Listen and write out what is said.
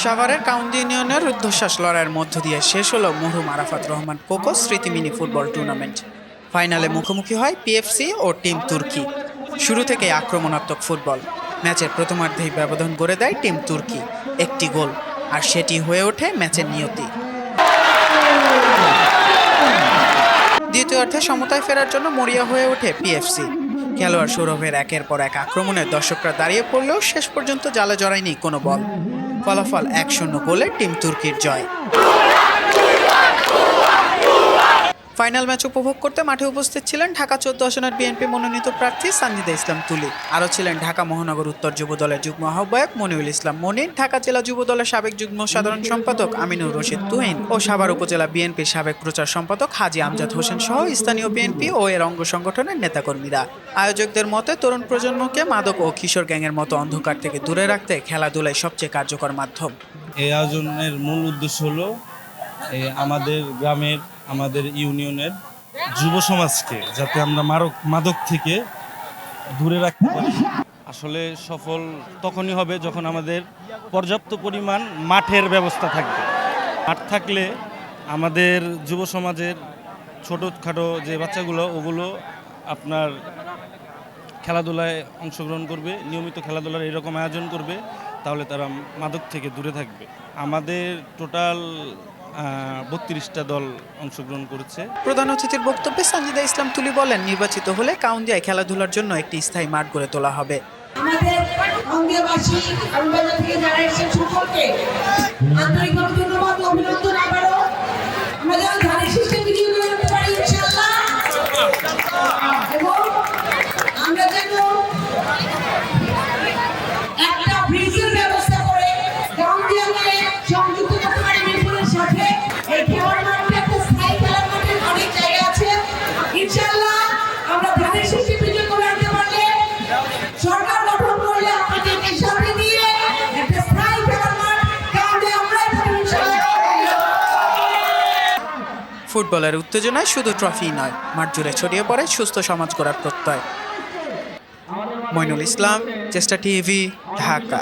সাভারের কাউন্দি ইউনিয়নের রুদ্ধশ্বাস লড়াইয়ের মধ্য দিয়ে শেষ হলো মরহুম আরাফাত রহমান কোকো স্মৃতি মিনি ফুটবল টুর্নামেন্ট। ফাইনালে মুখোমুখি হয় পিএফসি ও টিম তুর্কি। শুরু থেকেই আক্রমণাত্মক ফুটবল। ম্যাচের প্রথমার্ধেই ব্যবধান গড়ে দেয় টিম তুর্কি, একটি গোল, আর সেটি হয়ে ওঠে ম্যাচের নিয়তি। দ্বিতীয়ার্ধে সমতায় ফেরার জন্য মরিয়া হয়ে ওঠে পিএফসি। খেলোয়াড় সৌরভের একের পর এক আক্রমণে দর্শকরা দাঁড়িয়ে পড়লেও শেষ পর্যন্ত জালে জড়ায়নি কোনো বল। ফলাফল 1-0 গোলে টিম তুর্কির জয়। ফাইনাল ম্যাচ উপভোগ করতে মাঠে উপস্থিত ছিলেন ঢাকা 14 আসনের বিএনপি মনোনীত প্রার্থী সানজিদা ইসলাম তুলি। আরও ছিলেন ঢাকা মহানগর উত্তর যুব দলের যুগ্ম আহ্বায়ক মনিউল ইসলাম মনির, ঢাকা জেলা যুব দলের সাবেক যুগ্ম সাধারণ সম্পাদক আমিনুর রশিদ তুহিন ও সাভার উপজেলা বিএনপির সাবেক প্রচার সম্পাদক হাজী আমজাদ হোসেন সহ স্থানীয় বিএনপি ও এর অঙ্গ সংগঠনের নেতাকর্মীরা। আয়োজকদের মতে তরুণ প্রজন্মকে মাদক ও কিশোর গ্যাংয়ের মতো অন্ধকার থেকে দূরে রাখতে খেলাধুলাই সবচেয়ে কার্যকর মাধ্যম। এই আয়োজনের মূল উদ্দেশ্য হলো আমাদের গ্রামের, আমাদের ইউনিয়নের যুব সমাজকে যাতে আমরা মাদক থেকে দূরে রাখতে পারি। আসলে সফল তখনই হবে যখন আমাদের পর্যাপ্ত পরিমাণ মাঠের ব্যবস্থা থাকবে। মাঠ থাকলে আমাদের যুব সমাজের ছোটোখাটো যে বাচ্চাগুলো ওগুলো আপনার খেলাধুলায় অংশগ্রহণ করবে, নিয়মিত খেলাধুলার এরকম আয়োজন করবে, তাহলে তারা মাদক থেকে দূরে থাকবে। আমাদের টোটাল 32টা দল অংশগ্রহণ করেছে। প্রধান অতিথির বক্তব্যে সানজিদা ইসলাম তুলি বলেন, নির্বাচিত হলে কাউন্দিয়ায় খেলাধুলার জন্য একটি স্থায়ী মাঠ গড়ে তোলা হবে। আমাদের কাউন্দিয়াবাসী কাউন্দিয়া থেকে যারা এসেছেন সকলকে আন্তরিকভাবে ধন্যবাদ ও অভিনন্দন। আবারও আমরা যেন ধানের শীষে বিজয়ী হতে পারি ইনশাআল্লাহ, এবং আমরা যেন একটা ব্রিজের ব্যবস্থা করে কাউন্দিয়াকে সংযুক্ত করতে পারি মিরপুরের সাথে। এই খেলার মাঠে একটা স্থায়ী খেলার মাঠের অনেক জায়গা আছে। ইনশাআল্লাহ আমরা ধানের শীষে বিজয়ী করে আনতে পারলে, সরকার গঠন করলে আপনাদেরকে সাথে নিয়ে একটা স্থায়ী খেলার মাঠ কাউন্দিয়া আমরাই পাবো ইনশাআল্লাহ। ফুটবলের উত্তেজনায় শুধু ট্রফি নয়, মাঠ জুড়ে ছড়িয়ে পড়ে সুস্থ সমাজ গড়ার প্রত্যয়। মইনুল ইসলাম, চেষ্টা টিভি, ঢাকা।